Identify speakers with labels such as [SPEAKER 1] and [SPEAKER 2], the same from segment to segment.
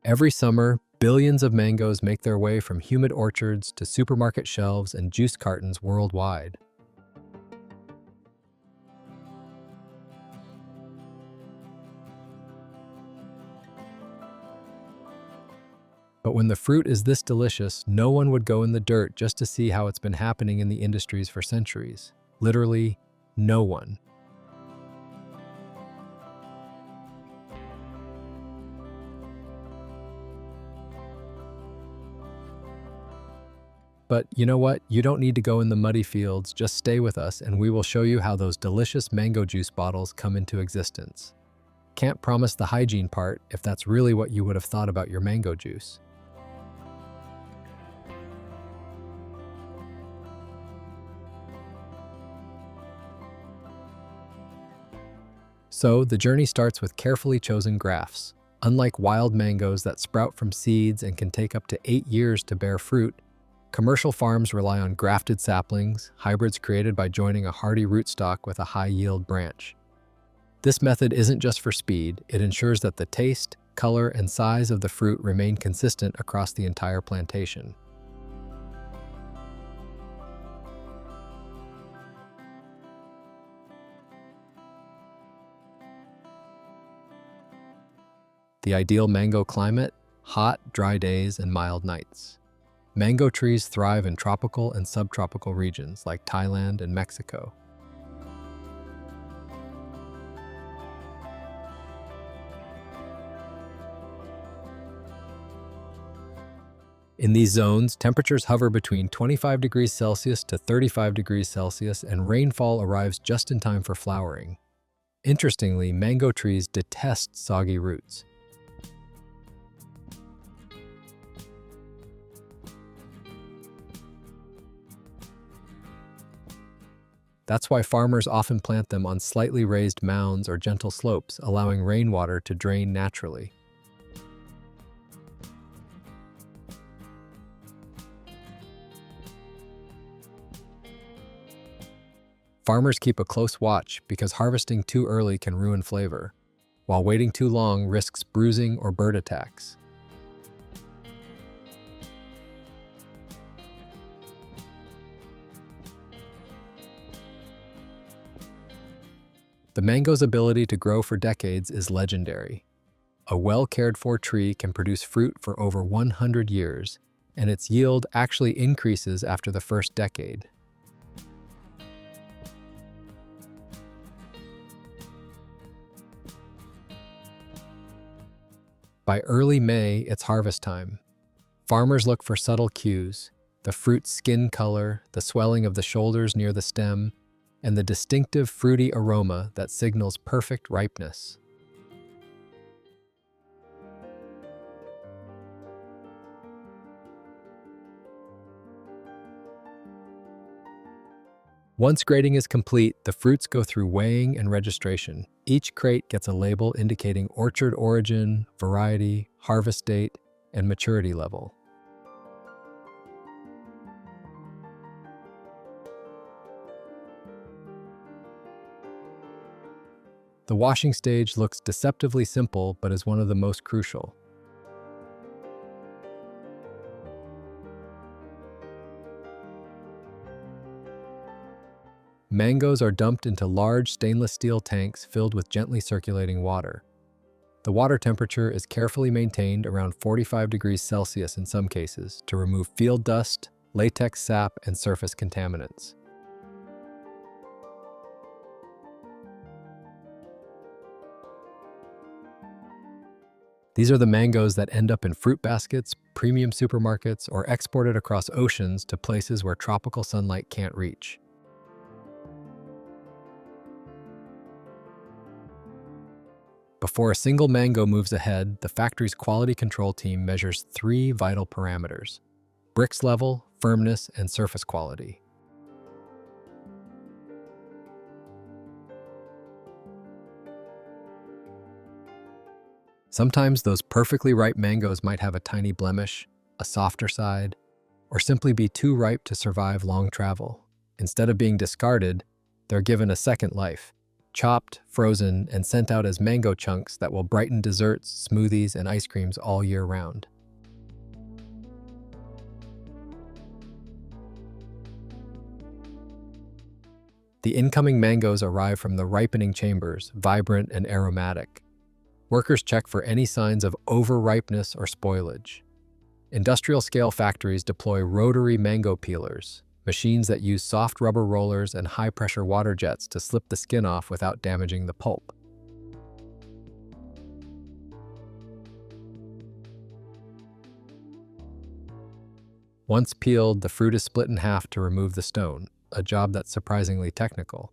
[SPEAKER 1] Every summer, billions of mangoes make their way from humid orchards to supermarket shelves and juice cartons worldwide. But when the fruit is this delicious, no one would go in the dirt just to see how it's been happening in the industries for centuries. Literally, no one. But you know what? You don't need to go in the muddy fields, just stay with us and we will show you how those delicious mango juice bottles come into existence. Can't promise the hygiene part if that's really what you would have thought about your mango juice. So, the journey starts with carefully chosen grafts. Unlike wild mangoes that sprout from seeds and can take up to 8 years to bear fruit, commercial farms rely on grafted saplings, hybrids created by joining a hardy rootstock with a high-yield branch. This method isn't just for speed, it ensures that the taste, color, and size of the fruit remain consistent across the entire plantation. The ideal mango climate: hot, dry days and mild nights. Mango trees thrive in tropical and subtropical regions like Thailand and Mexico. In these zones, temperatures hover between 25 degrees Celsius to 35 degrees Celsius and rainfall arrives just in time for flowering. Interestingly, mango trees detest soggy roots. That's why farmers often plant them on slightly raised mounds or gentle slopes, allowing rainwater to drain naturally. Farmers keep a close watch because harvesting too early can ruin flavor, while waiting too long risks bruising or bird attacks. The mango's ability to grow for decades is legendary. A well-cared-for tree can produce fruit for over 100 years, and its yield actually increases after the first decade. By early May, it's harvest time. Farmers look for subtle cues: the fruit's skin color, the swelling of the shoulders near the stem, and the distinctive fruity aroma that signals perfect ripeness. Once grading is complete, the fruits go through weighing and registration. Each crate gets a label indicating orchard origin, variety, harvest date, and maturity level. The washing stage looks deceptively simple, but is one of the most crucial. Mangoes are dumped into large stainless steel tanks filled with gently circulating water. The water temperature is carefully maintained around 45 degrees Celsius in some cases to remove field dust, latex sap, and surface contaminants. These are the mangoes that end up in fruit baskets, premium supermarkets, or exported across oceans to places where tropical sunlight can't reach. Before a single mango moves ahead, the factory's quality control team measures 3 vital parameters: bricks level, firmness, and surface quality. Sometimes those perfectly ripe mangoes might have a tiny blemish, a softer side, or simply be too ripe to survive long travel. Instead of being discarded, they're given a second life. chopped, frozen, and sent out as mango chunks that will brighten desserts, smoothies, and ice creams all year round. The incoming mangoes arrive from the ripening chambers, vibrant and aromatic. Workers check for any signs of overripeness or spoilage. Industrial-scale factories deploy rotary mango peelers, machines that use soft rubber rollers and high-pressure water jets to slip the skin off without damaging the pulp. Once peeled, the fruit is split in half to remove the stone, a job that's surprisingly technical.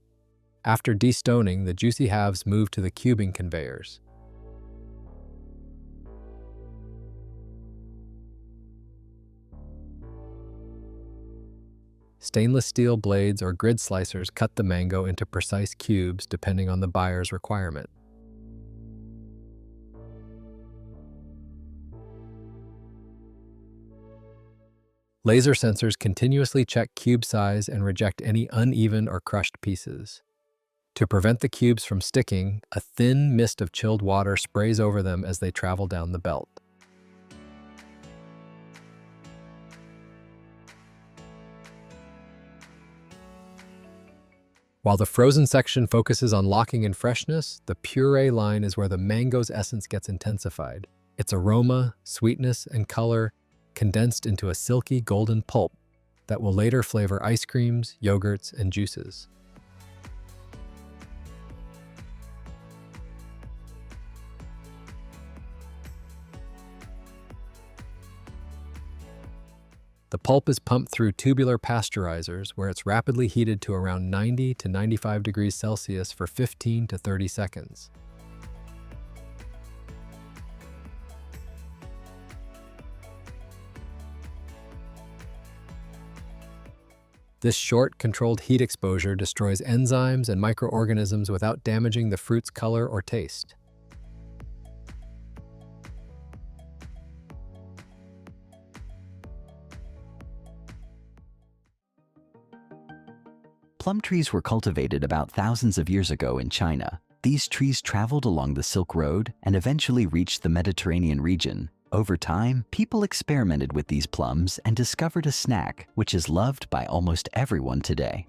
[SPEAKER 1] After destoning, the juicy halves move to the cubing conveyors. Stainless steel blades or grid slicers cut the mango into precise cubes depending on the buyer's requirement. Laser sensors continuously check cube size and reject any uneven or crushed pieces. To prevent the cubes from sticking, a thin mist of chilled water sprays over them as they travel down the belt. While the frozen section focuses on locking in freshness, the puree line is where the mango's essence gets intensified. Its aroma, sweetness, and color condensed into a silky golden pulp that will later flavor ice creams, yogurts, and juices. The pulp is pumped through tubular pasteurizers where it's rapidly heated to around 90 to 95 degrees Celsius for 15 to 30 seconds. This short, controlled heat exposure destroys enzymes and microorganisms without damaging the fruit's color or taste.
[SPEAKER 2] Plum trees were cultivated about thousands of years ago in China. These trees traveled along the Silk Road and eventually reached the Mediterranean region. Over time, people experimented with these plums and discovered a snack which is loved by almost everyone today.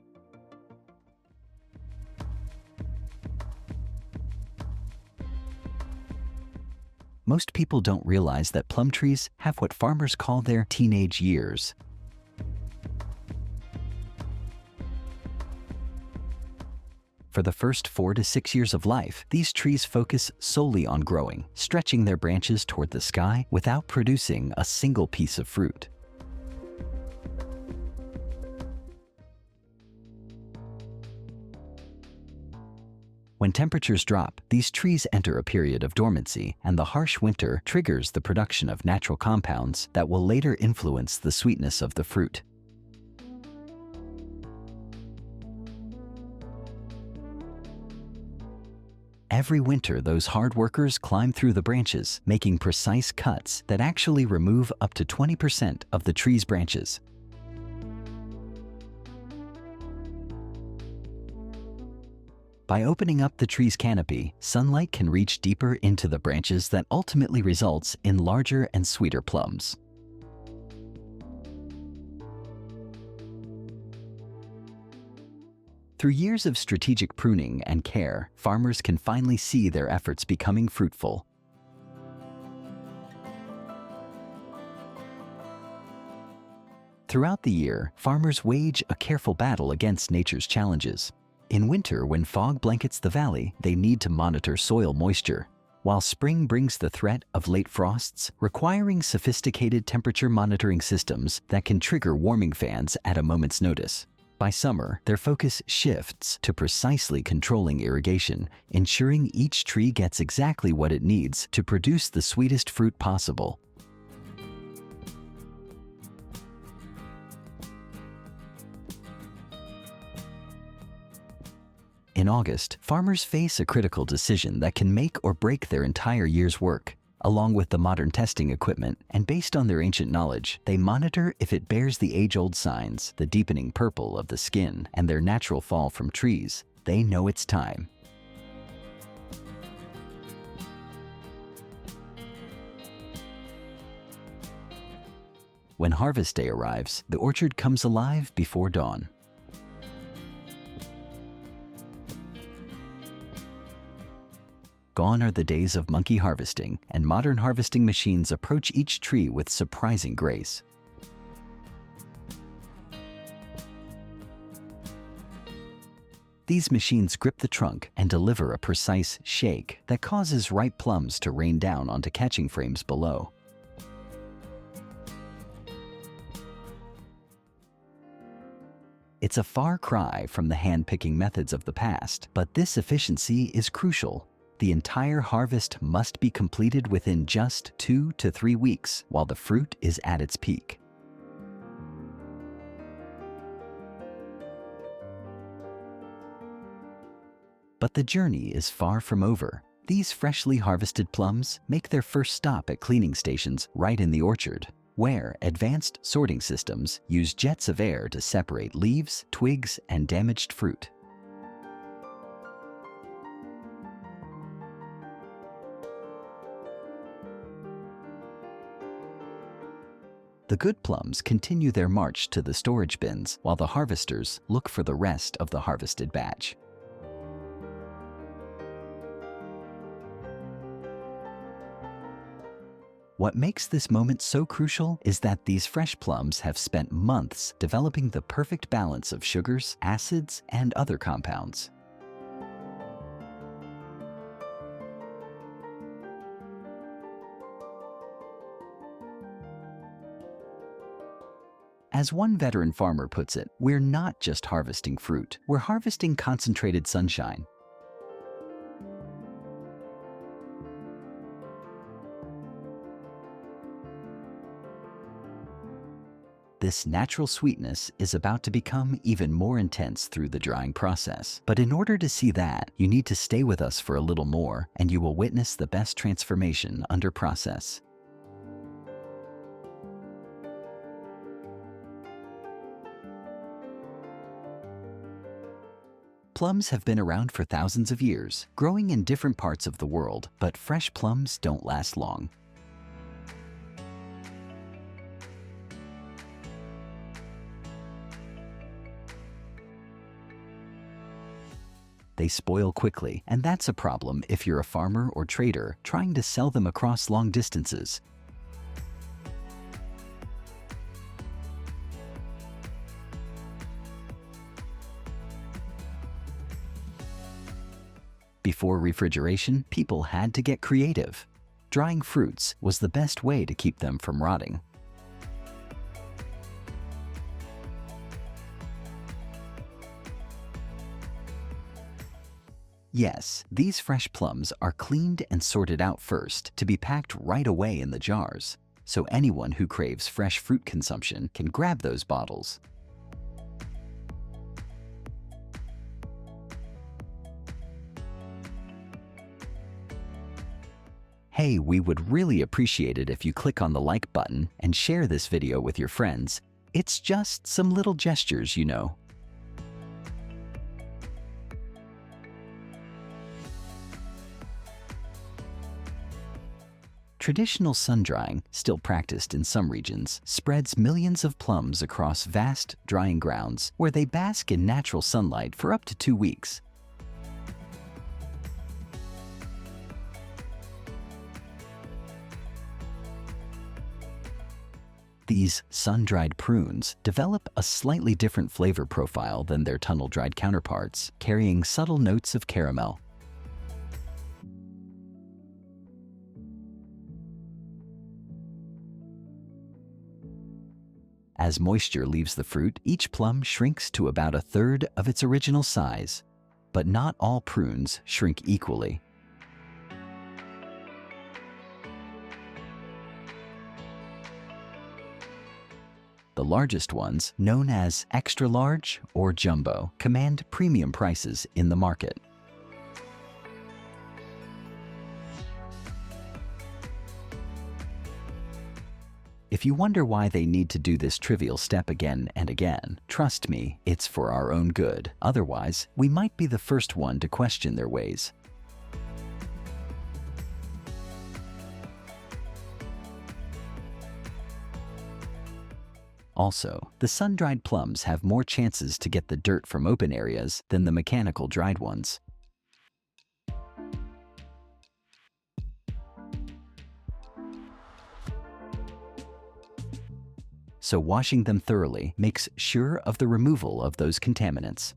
[SPEAKER 2] Most people don't realize that plum trees have what farmers call their teenage years. For the first 4 to 6 years of life, these trees focus solely on growing, stretching their branches toward the sky without producing a single piece of fruit. When temperatures drop, these trees enter a period of dormancy, and the harsh winter triggers the production of natural compounds that will later influence the sweetness of the fruit. Every winter, those hard workers climb through the branches, making precise cuts that actually remove up to 20% of the tree's branches. By opening up the tree's canopy, sunlight can reach deeper into the branches that ultimately results in larger and sweeter plums. Through years of strategic pruning and care, farmers can finally see their efforts becoming fruitful. Throughout the year, farmers wage a careful battle against nature's challenges. In winter, when fog blankets the valley, they need to monitor soil moisture, while spring brings the threat of late frosts, requiring sophisticated temperature monitoring systems that can trigger warming fans at a moment's notice. By summer, their focus shifts to precisely controlling irrigation, ensuring each tree gets exactly what it needs to produce the sweetest fruit possible. In August, farmers face a critical decision that can make or break their entire year's work. Along with the modern testing equipment, and based on their ancient knowledge, they monitor if it bears the age-old signs, the deepening purple of the skin, and their natural fall from trees. They know it's time. When harvest day arrives, the orchard comes alive before dawn. Gone are the days of monkey harvesting, and modern harvesting machines approach each tree with surprising grace. These machines grip the trunk and deliver a precise shake that causes ripe plums to rain down onto catching frames below. It's a far cry from the hand-picking methods of the past, but this efficiency is crucial. The entire harvest must be completed within just 2 to 3 weeks while the fruit is at its peak. But the journey is far from over. These freshly harvested plums make their first stop at cleaning stations right in the orchard, where advanced sorting systems use jets of air to separate leaves, twigs, and damaged fruit. The good plums continue their march to the storage bins while the harvesters look for the rest of the harvested batch. What makes this moment so crucial is that these fresh plums have spent months developing the perfect balance of sugars, acids, and other compounds. As one veteran farmer puts it, we're not just harvesting fruit, we're harvesting concentrated sunshine. This natural sweetness is about to become even more intense through the drying process. But in order to see that, you need to stay with us for a little more, and you will witness the best transformation under process. Plums have been around for thousands of years, growing in different parts of the world, but fresh plums don't last long. They spoil quickly, and that's a problem if you're a farmer or trader trying to sell them across long distances. Before refrigeration, people had to get creative. Drying fruits was the best way to keep them from rotting. Yes, these fresh plums are cleaned and sorted out first to be packed right away in the jars, so anyone who craves fresh fruit consumption can grab those bottles. Hey, we would really appreciate it if you click on the like button and share this video with your friends. It's just some little gestures, you know. Traditional sun drying, still practiced in some regions, spreads millions of plums across vast drying grounds where they bask in natural sunlight for up to 2 weeks. These sun-dried prunes develop a slightly different flavor profile than their tunnel-dried counterparts, carrying subtle notes of caramel. As moisture leaves the fruit, each plum shrinks to about 1/3 of its original size. But not all prunes shrink equally. The largest ones, known as extra large or jumbo, command premium prices in the market. If you wonder why they need to do this trivial step again and again, trust me, it's for our own good. Otherwise, we might be the first one to question their ways. Also, the sun-dried plums have more chances to get the dirt from open areas than the mechanical dried ones. So washing them thoroughly makes sure of the removal of those contaminants.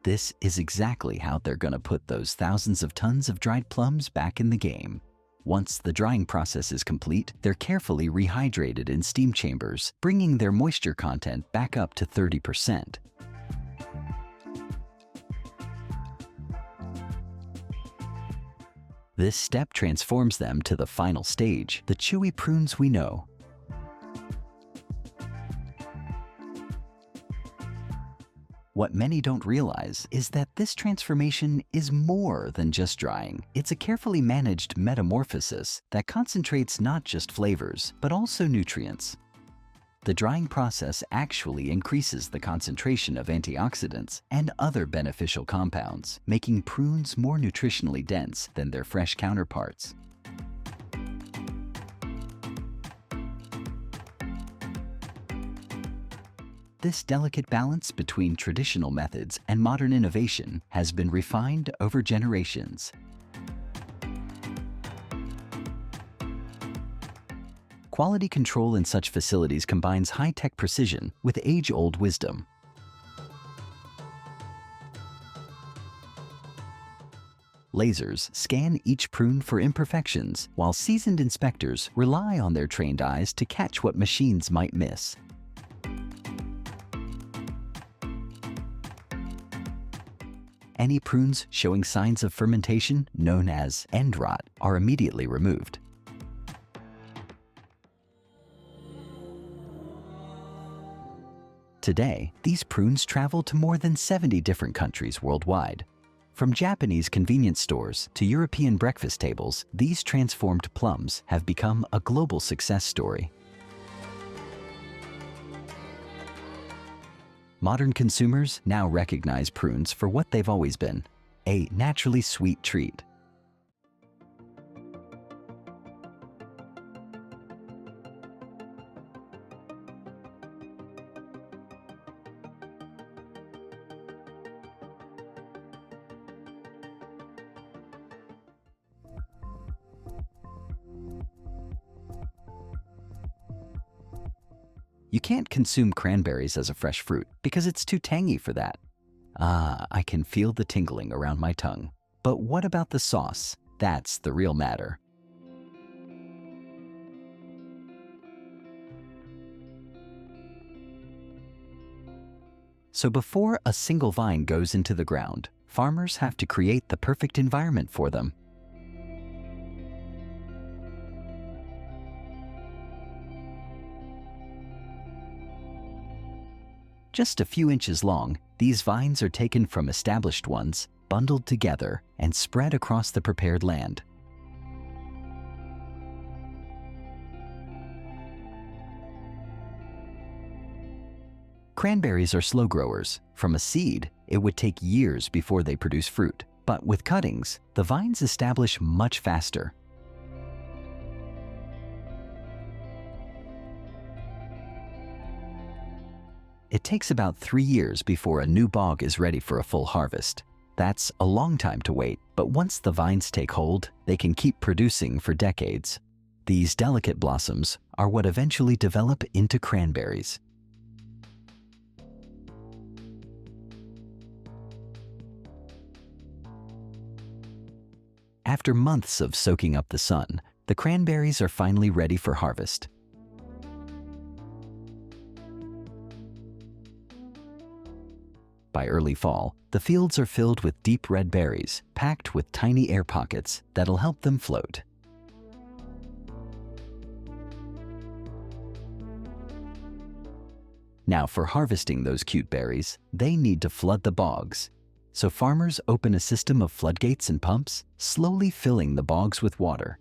[SPEAKER 2] This is exactly how they're going to put those thousands of tons of dried plums back in the game. Once the drying process is complete, they're carefully rehydrated in steam chambers, bringing their moisture content back up to 30%. This step transforms them to the final stage, the chewy prunes we know. What many don't realize is that this transformation is more than just drying. It's a carefully managed metamorphosis that concentrates not just flavors, but also nutrients. The drying process actually increases the concentration of antioxidants and other beneficial compounds, making prunes more nutritionally dense than their fresh counterparts. This delicate balance between traditional methods and modern innovation has been refined over generations. Quality control in such facilities combines high-tech precision with age-old wisdom. Lasers scan each prune for imperfections, while seasoned inspectors rely on their trained eyes to catch what machines might miss. Any prunes showing signs of fermentation, known as end rot, are immediately removed. Today, these prunes travel to more than 70 different countries worldwide. From Japanese convenience stores to European breakfast tables, these transformed plums have become a global success story. Modern consumers now recognize prunes for what they've always been: a naturally sweet treat. You can't consume cranberries as a fresh fruit because it's too tangy for that. I can feel the tingling around my tongue. But what about the sauce? That's the real matter. So before a single vine goes into the ground, farmers have to create the perfect environment for them. Just a few inches long, these vines are taken from established ones, bundled together, and spread across the prepared land. Cranberries are slow growers. From a seed, it would take years before they produce fruit. But with cuttings, the vines establish much faster. It takes about 3 years before a new bog is ready for a full harvest. That's a long time to wait, but once the vines take hold, they can keep producing for decades. These delicate blossoms are what eventually develop into cranberries. After months of soaking up the sun, the cranberries are finally ready for harvest. By early fall, the fields are filled with deep red berries, packed with tiny air pockets that'll help them float. Now, for harvesting those cute berries, they need to flood the bogs. So farmers open a system of floodgates and pumps, slowly filling the bogs with water.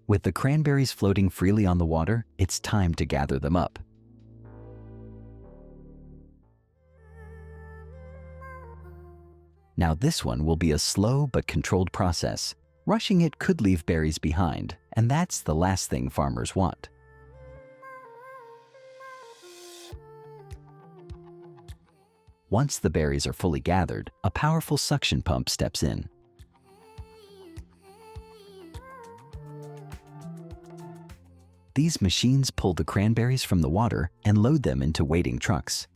[SPEAKER 2] With the cranberries floating freely on the water, it's time to gather them up. Now this one will be a slow but controlled process. Rushing it could leave berries behind, and that's the last thing farmers want. Once the berries are fully gathered, a powerful suction pump steps in. These machines pull the cranberries from the water and load them into waiting trucks.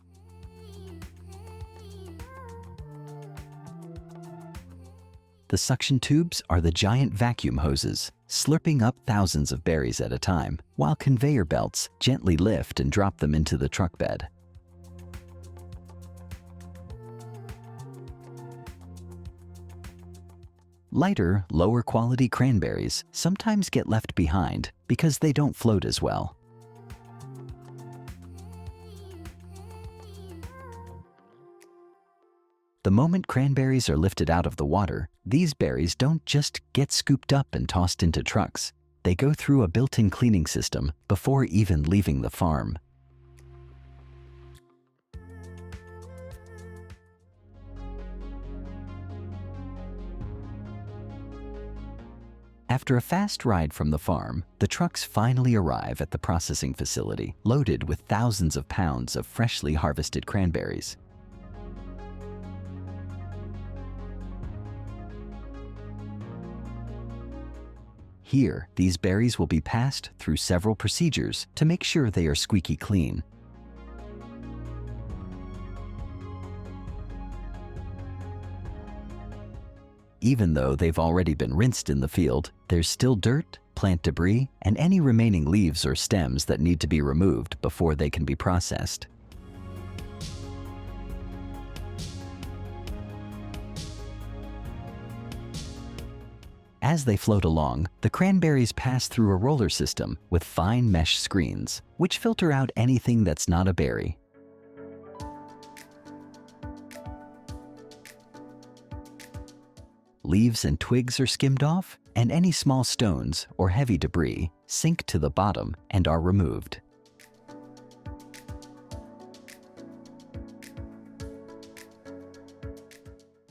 [SPEAKER 2] The suction tubes are the giant vacuum hoses, slurping up thousands of berries at a time, while conveyor belts gently lift and drop them into the truck bed. Lighter, lower quality cranberries sometimes get left behind because they don't float as well. The moment cranberries are lifted out of the water, these berries don't just get scooped up and tossed into trucks. They go through a built-in cleaning system before even leaving the farm. After a fast ride from the farm, the trucks finally arrive at the processing facility, loaded with thousands of pounds of freshly harvested cranberries. Here, these berries will be passed through several procedures to make sure they are squeaky clean. Even though they've already been rinsed in the field, there's still dirt, plant debris, and any remaining leaves or stems that need to be removed before they can be processed. As they float along, the cranberries pass through a roller system with fine mesh screens, which filter out anything that's not a berry. Leaves and twigs are skimmed off, and any small stones or heavy debris sink to the bottom and are removed.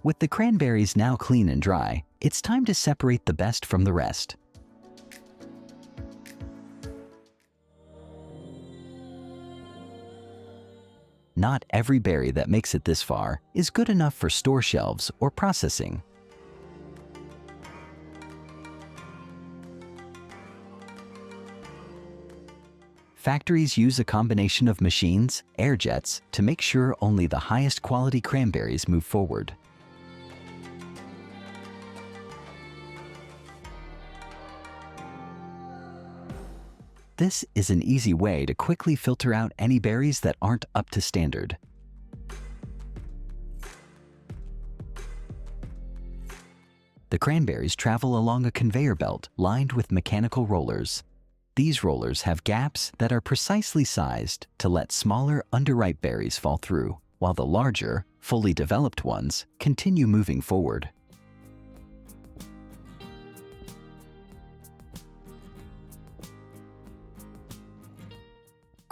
[SPEAKER 2] With the cranberries now clean and dry, it's time to separate the best from the rest. Not every berry that makes it this far is good enough for store shelves or processing. Factories use a combination of machines, air jets, to make sure only the highest quality cranberries move forward. This is an easy way to quickly filter out any berries that aren't up to standard. The cranberries travel along a conveyor belt lined with mechanical rollers. These rollers have gaps that are precisely sized to let smaller, underripe berries fall through, while the larger, fully developed ones continue moving forward.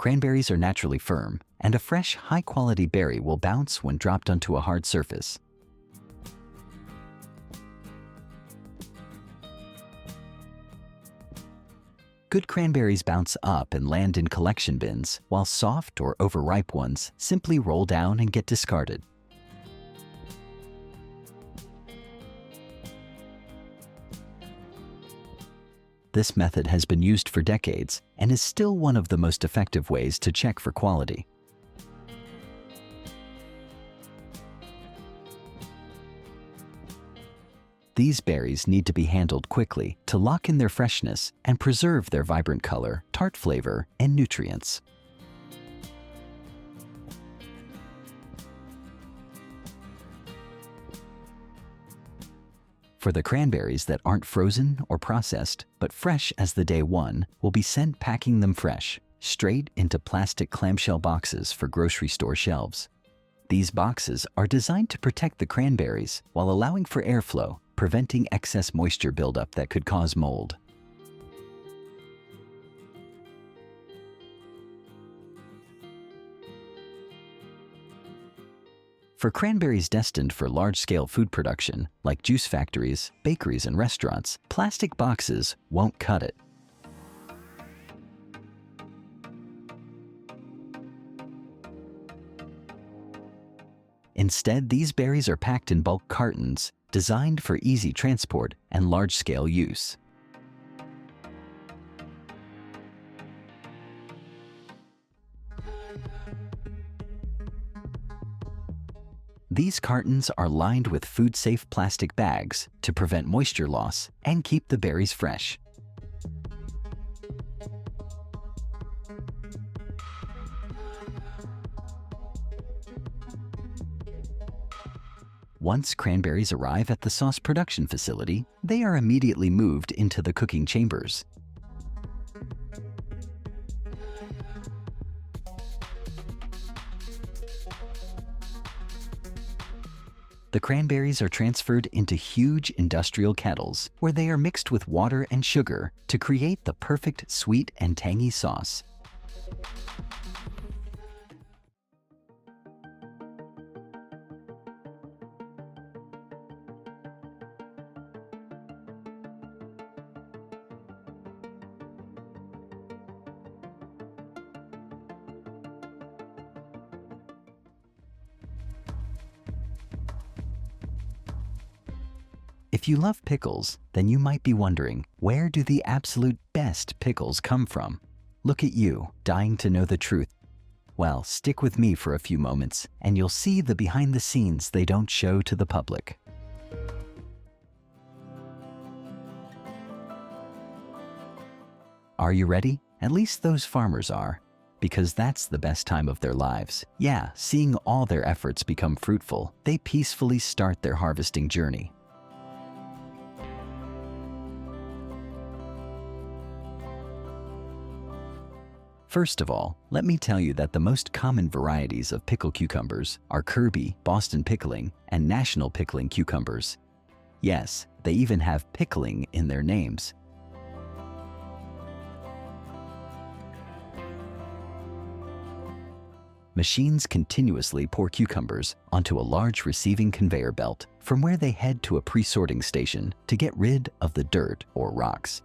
[SPEAKER 2] Cranberries are naturally firm, and a fresh, high-quality berry will bounce when dropped onto a hard surface. Good cranberries bounce up and land in collection bins, while soft or overripe ones simply roll down and get discarded. This method has been used for decades and is still one of the most effective ways to check for quality. These berries need to be handled quickly to lock in their freshness and preserve their vibrant color, tart flavor, and nutrients. For the cranberries that aren't frozen or processed, but fresh as the day one, will be sent packing them fresh, straight into plastic clamshell boxes for grocery store shelves. These boxes are designed to protect the cranberries while allowing for airflow, preventing excess moisture buildup that could cause mold. For cranberries destined for large-scale food production, like juice factories, bakeries, and restaurants, plastic boxes won't cut it. Instead, these berries are packed in bulk cartons, designed for easy transport and large-scale use. These cartons are lined with food-safe plastic bags to prevent moisture loss and keep the berries fresh. Once cranberries arrive at the sauce production facility, they are immediately moved into the cooking chambers. The cranberries are transferred into huge industrial kettles where they are mixed with water and sugar to create the perfect sweet and tangy sauce. If you love pickles, then you might be wondering, where do the absolute best pickles come from? Look at you, dying to know the truth. Well, stick with me for a few moments, and you'll see the behind the scenes they don't show to the public. Are you ready? At least those farmers are, because that's the best time of their lives. Yeah, seeing all their efforts become fruitful, they peacefully start their harvesting journey. First of all, let me tell you that the most common varieties of pickle cucumbers are Kirby, Boston pickling, and National pickling cucumbers. Yes, they even have pickling in their names. Machines continuously pour cucumbers onto a large receiving conveyor belt, from where they head to a pre-sorting station to get rid of the dirt or rocks.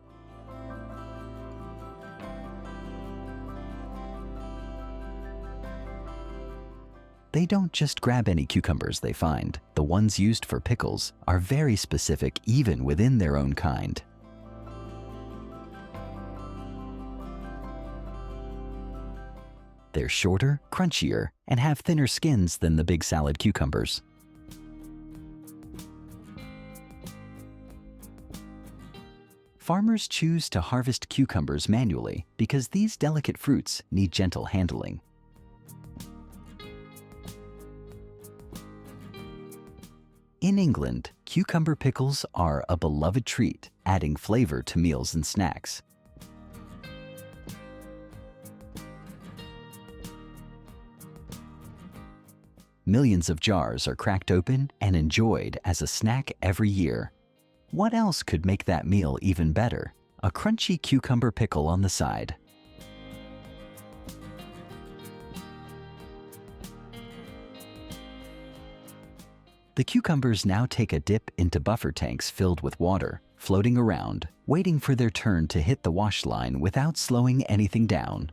[SPEAKER 2] They don't just grab any cucumbers they find. The ones used for pickles are very specific even within their own kind. They're shorter, crunchier, and have thinner skins than the big salad cucumbers. Farmers choose to harvest cucumbers manually because these delicate fruits need gentle handling. In England, cucumber pickles are a beloved treat, adding flavor to meals and snacks. Millions of jars are cracked open and enjoyed as a snack every year. What else could make that meal even better? A crunchy cucumber pickle on the side. The cucumbers now take a dip into buffer tanks filled with water, floating around, waiting for their turn to hit the wash line without slowing anything down.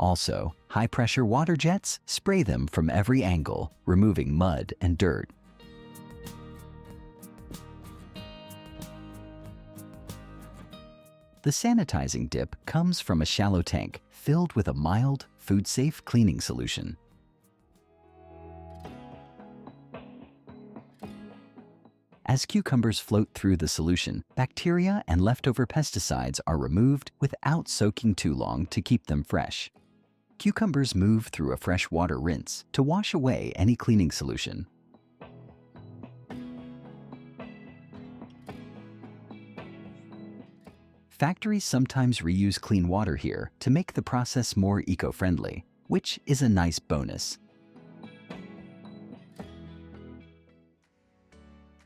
[SPEAKER 2] Also, high-pressure water jets spray them from every angle, removing mud and dirt. The sanitizing dip comes from a shallow tank filled with a mild, food-safe cleaning solution. As cucumbers float through the solution, bacteria and leftover pesticides are removed without soaking too long to keep them fresh. Cucumbers move through a fresh water rinse to wash away any cleaning solution. Factories sometimes reuse clean water here to make the process more eco-friendly, which is a nice bonus.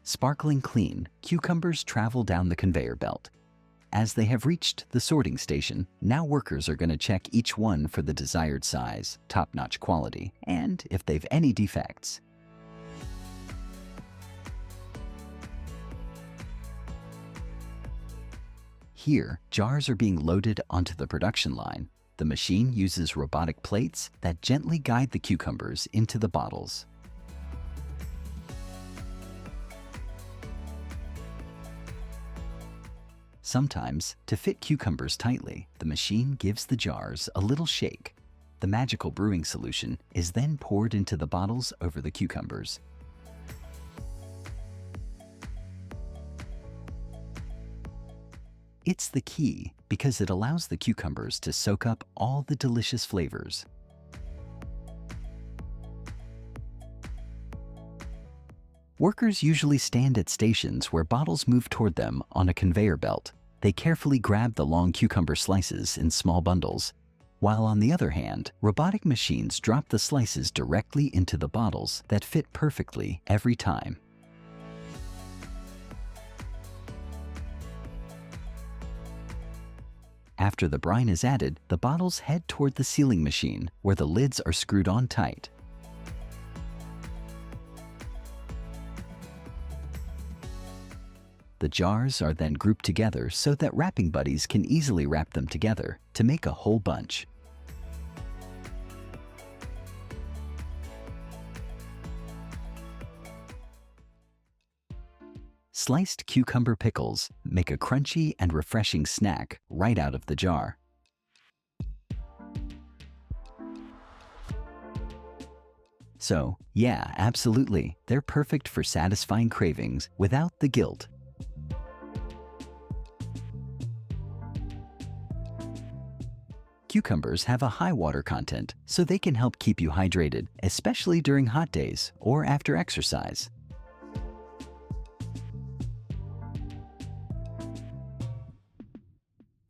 [SPEAKER 2] Sparkling clean, cucumbers travel down the conveyor belt. As they have reached the sorting station, now workers are going to check each one for the desired size, top-notch quality, and if they've any defects. Here, jars are being loaded onto the production line. The machine uses robotic plates that gently guide the cucumbers into the bottles. Sometimes, to fit cucumbers tightly, the machine gives the jars a little shake. The magical brewing solution is then poured into the bottles over the cucumbers. It's the key because it allows the cucumbers to soak up all the delicious flavors. Workers usually stand at stations where bottles move toward them on a conveyor belt. They carefully grab the long cucumber slices in small bundles, while on the other hand, robotic machines drop the slices directly into the bottles that fit perfectly every time. After the brine is added, the bottles head toward the sealing machine, where the lids are screwed on tight. The jars are then grouped together so that wrapping buddies can easily wrap them together to make a whole bunch. Sliced cucumber pickles make a crunchy and refreshing snack right out of the jar. So, yeah, absolutely, they're perfect for satisfying cravings without the guilt. Cucumbers have a high water content, so they can help keep you hydrated, especially during hot days or after exercise.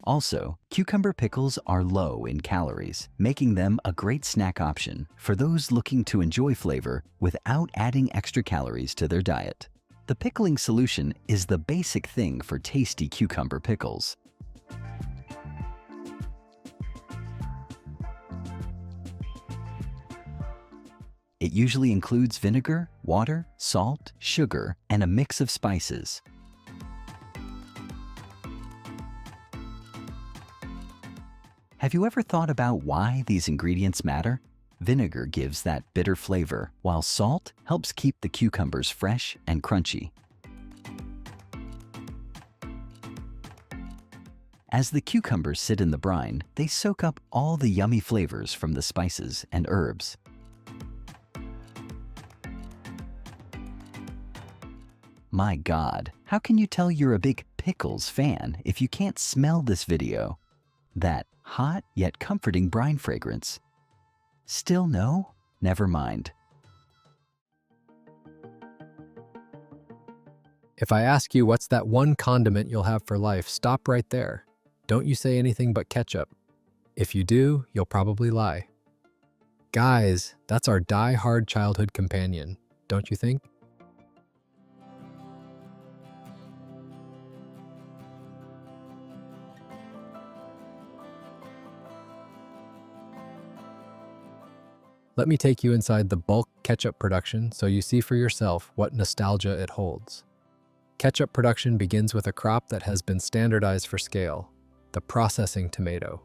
[SPEAKER 2] Also, cucumber pickles are low in calories, making them a great snack option for those looking to enjoy flavor without adding extra calories to their diet. The pickling solution is the basic thing for tasty cucumber pickles. It usually includes vinegar, water, salt, sugar, and a mix of spices. Have you ever thought about why these ingredients matter? Vinegar gives that bitter flavor, while salt helps keep the cucumbers fresh and crunchy. As the cucumbers sit in the brine, they soak up all the yummy flavors from the spices and herbs. My God, how can you tell you're a big pickles fan if you can't smell this video? That hot yet comforting brine fragrance. Still no? Never mind.
[SPEAKER 1] If I ask you what's that one condiment you'll have for life, stop right there. Don't you say anything but ketchup. If you do, you'll probably lie. Guys, that's our die-hard childhood companion, don't you think? Let me take you inside the bulk ketchup production so you see for yourself what nostalgia it holds. Ketchup production begins with a crop that has been standardized for scale, the processing tomato.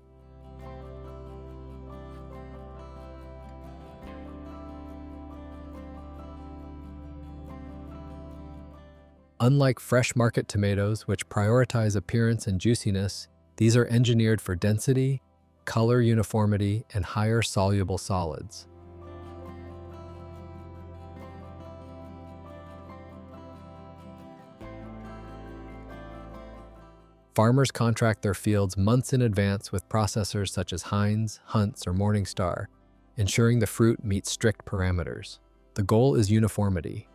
[SPEAKER 1] Unlike fresh market tomatoes, which prioritize appearance and juiciness, these are engineered for density, color uniformity, and higher soluble solids. Farmers contract their fields months in advance with processors such as Heinz, Hunt's, or Morningstar, ensuring the fruit meets strict parameters. The goal is uniformity.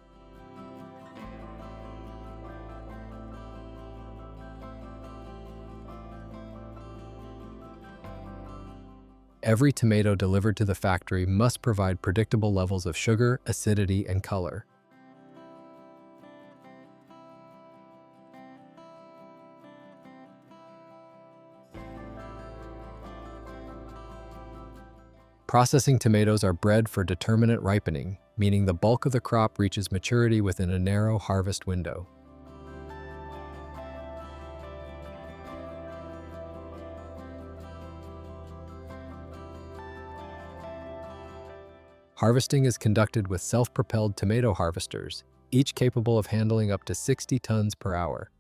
[SPEAKER 1] Every tomato delivered to the factory must provide predictable levels of sugar, acidity, and color. Processing tomatoes are bred for determinate ripening, meaning the bulk of the crop reaches maturity within a narrow harvest window. Harvesting is conducted with self-propelled tomato harvesters, each capable of handling up to 60 tons per hour.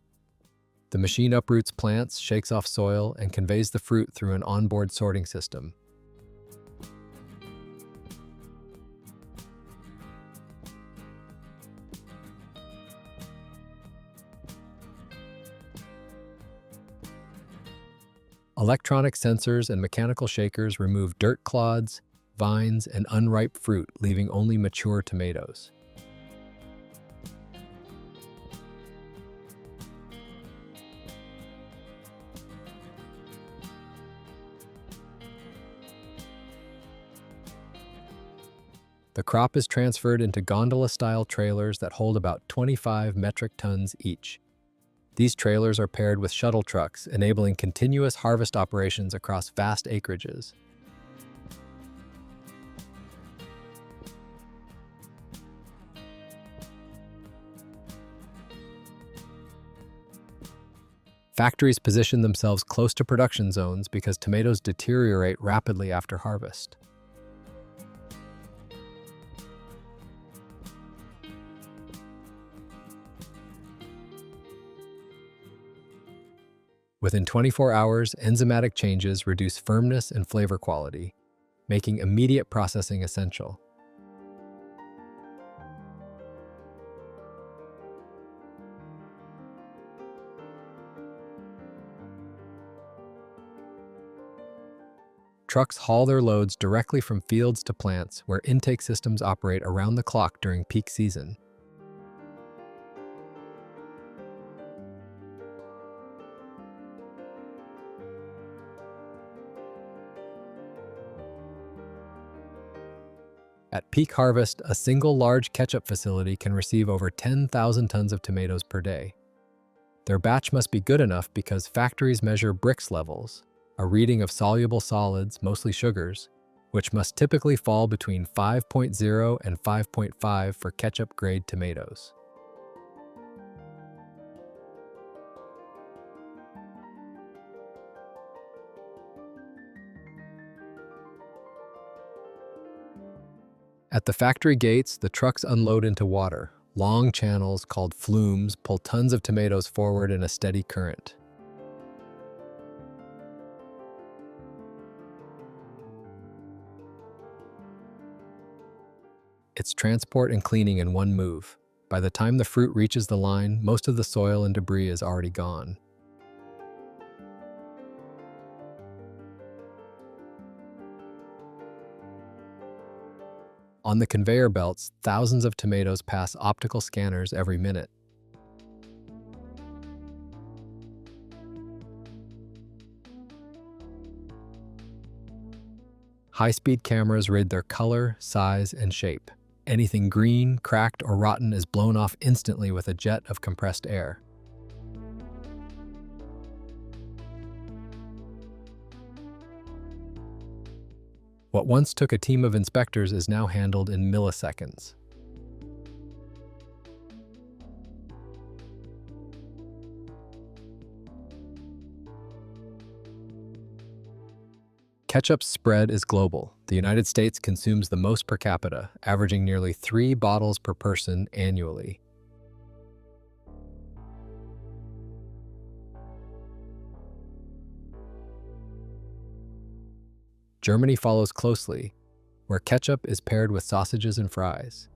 [SPEAKER 1] The machine uproots plants, shakes off soil, and conveys the fruit through an onboard sorting system. Electronic sensors and mechanical shakers remove dirt clods, vines, and unripe fruit, leaving only mature tomatoes. The crop is transferred into gondola-style trailers that hold about 25 metric tons each. These trailers are paired with shuttle trucks, enabling continuous harvest operations across vast acreages. Factories position themselves close to production zones because tomatoes deteriorate rapidly after harvest. Within 24 hours, enzymatic changes reduce firmness and flavor quality, making immediate processing essential. Trucks haul their loads directly from fields to plants where intake systems operate around the clock during peak season. At peak harvest, a single large ketchup facility can receive over 10,000 tons of tomatoes per day. Their batch must be good enough because factories measure Brix levels, a reading of soluble solids, mostly sugars, which must typically fall between 5.0 and 5.5 for ketchup-grade tomatoes. At the factory gates, the trucks unload into water. Long channels called flumes pull tons of tomatoes forward in a steady current. It's transport and cleaning in one move. By the time the fruit reaches the line, most of the soil and debris is already gone. On the conveyor belts, thousands of tomatoes pass optical scanners every minute. High-speed cameras read their color, size, and shape. Anything green, cracked, or rotten is blown off instantly with a jet of compressed air. What once took a team of inspectors is now handled in milliseconds. Ketchup's spread is global. The United States consumes the most per capita, averaging nearly 3 bottles per person annually. Germany follows closely, where ketchup is paired with sausages and fries.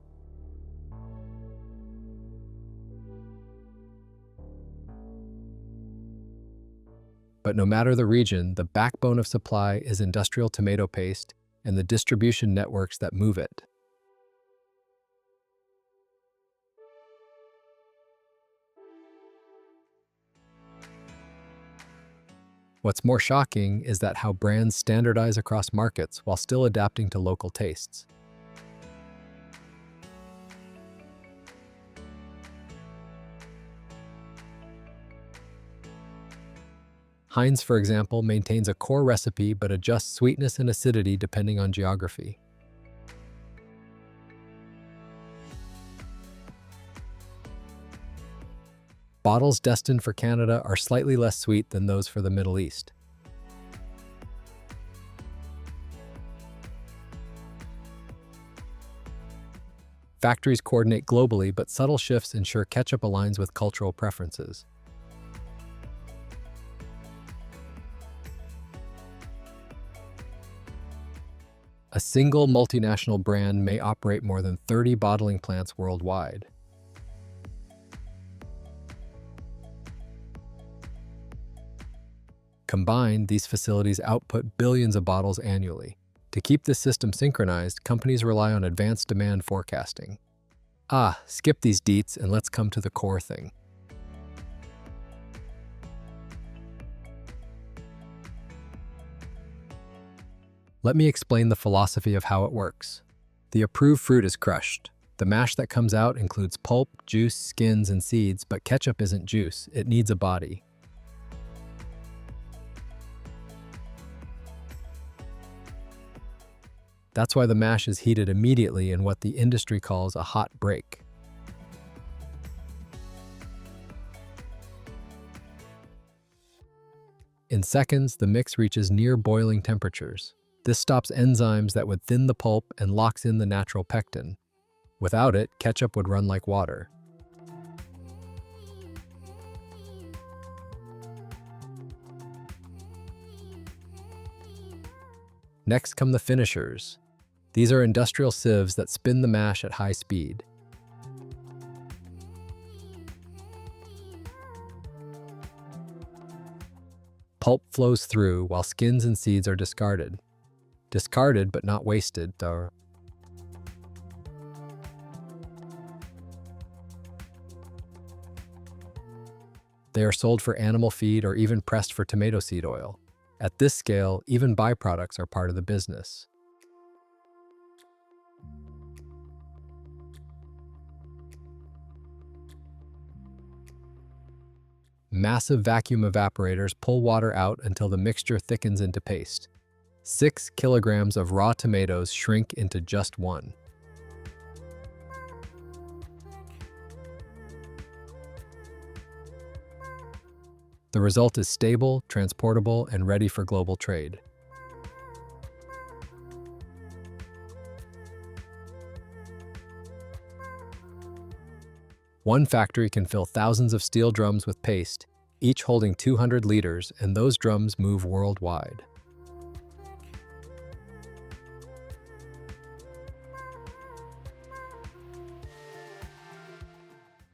[SPEAKER 1] But no matter the region, the backbone of supply is industrial tomato paste and the distribution networks that move it. What's more shocking is that how brands standardize across markets while still adapting to local tastes. Heinz, for example, maintains a core recipe but adjusts sweetness and acidity depending on geography. Bottles destined for Canada are slightly less sweet than those for the Middle East. Factories coordinate globally, but subtle shifts ensure ketchup aligns with cultural preferences. A single multinational brand may operate more than 30 bottling plants worldwide. Combined, these facilities output billions of bottles annually. To keep this system synchronized, companies rely on advanced demand forecasting. Skip these deets and let's come to the core thing. Let me explain the philosophy of how it works. The approved fruit is crushed. The mash that comes out includes pulp, juice, skins, and seeds, but ketchup isn't juice, it needs a body. That's why the mash is heated immediately in what the industry calls a hot break. In seconds, the mix reaches near boiling temperatures. This stops enzymes that would thin the pulp and locks in the natural pectin. Without it, ketchup would run like water. Next come the finishers. These are industrial sieves that spin the mash at high speed. Pulp flows through while skins and seeds are discarded. Discarded but not wasted, though. They are sold for animal feed or even pressed for tomato seed oil. At this scale, even byproducts are part of the business. Massive vacuum evaporators pull water out until the mixture thickens into paste. 6 kilograms of raw tomatoes shrink into just 1. The result is stable, transportable, and ready for global trade. One factory can fill thousands of steel drums with paste, each holding 200 liters, and those drums move worldwide.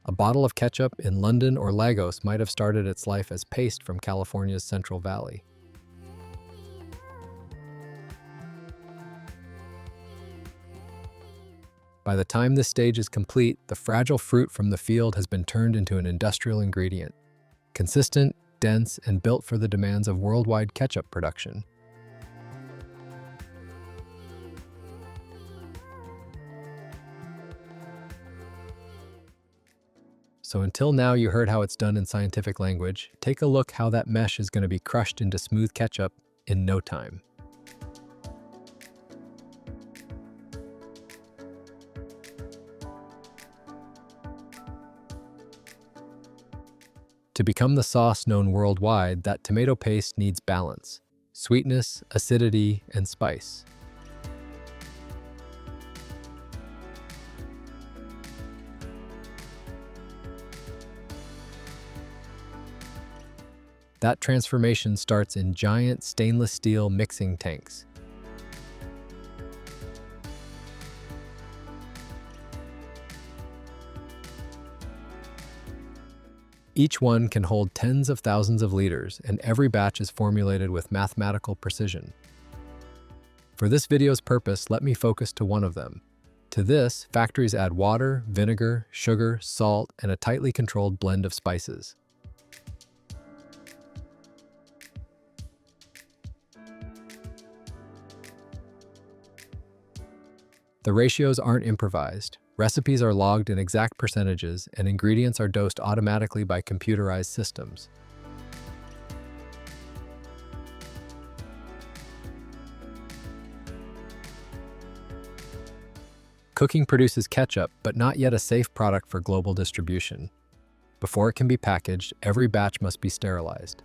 [SPEAKER 1] A bottle of ketchup in London or Lagos might have started its life as paste from California's Central Valley. By the time this stage is complete, the fragile fruit from the field has been turned into an industrial ingredient, consistent, dense, and built for the demands of worldwide ketchup production. So until now you heard how it's done in scientific language, take a look how that mesh is going to be crushed into smooth ketchup in no time. To become the sauce known worldwide, that tomato paste needs balance: sweetness, acidity, and spice. That transformation starts in giant stainless steel mixing tanks. Each one can hold tens of thousands of liters, and every batch is formulated with mathematical precision. For this video's purpose, let me focus to one of them. To this, factories add water, vinegar, sugar, salt, and a tightly controlled blend of spices. The ratios aren't improvised. Recipes are logged in exact percentages, and ingredients are dosed automatically by computerized systems. Cooking produces ketchup, but not yet a safe product for global distribution. Before it can be packaged, every batch must be sterilized.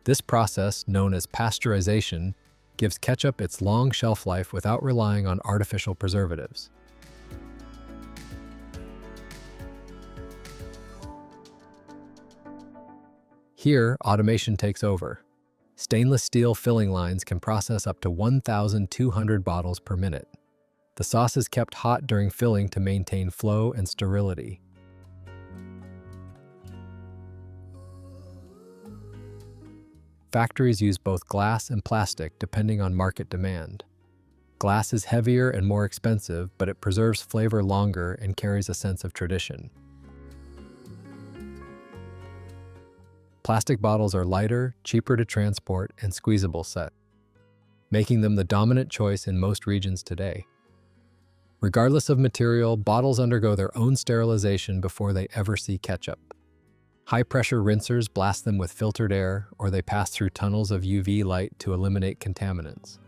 [SPEAKER 1] This process, known as pasteurization, gives ketchup its long shelf life without relying on artificial preservatives. Here, automation takes over. Stainless steel filling lines can process up to 1,200 bottles per minute. The sauce is kept hot during filling to maintain flow and sterility. Factories use both glass and plastic depending on market demand. Glass is heavier and more expensive, but it preserves flavor longer and carries a sense of tradition. Plastic bottles are lighter, cheaper to transport, and squeezable set, making them the dominant choice in most regions today. Regardless of material, bottles undergo their own sterilization before they ever see ketchup. High-pressure rinsers blast them with filtered air, or they pass through tunnels of UV light to eliminate contaminants.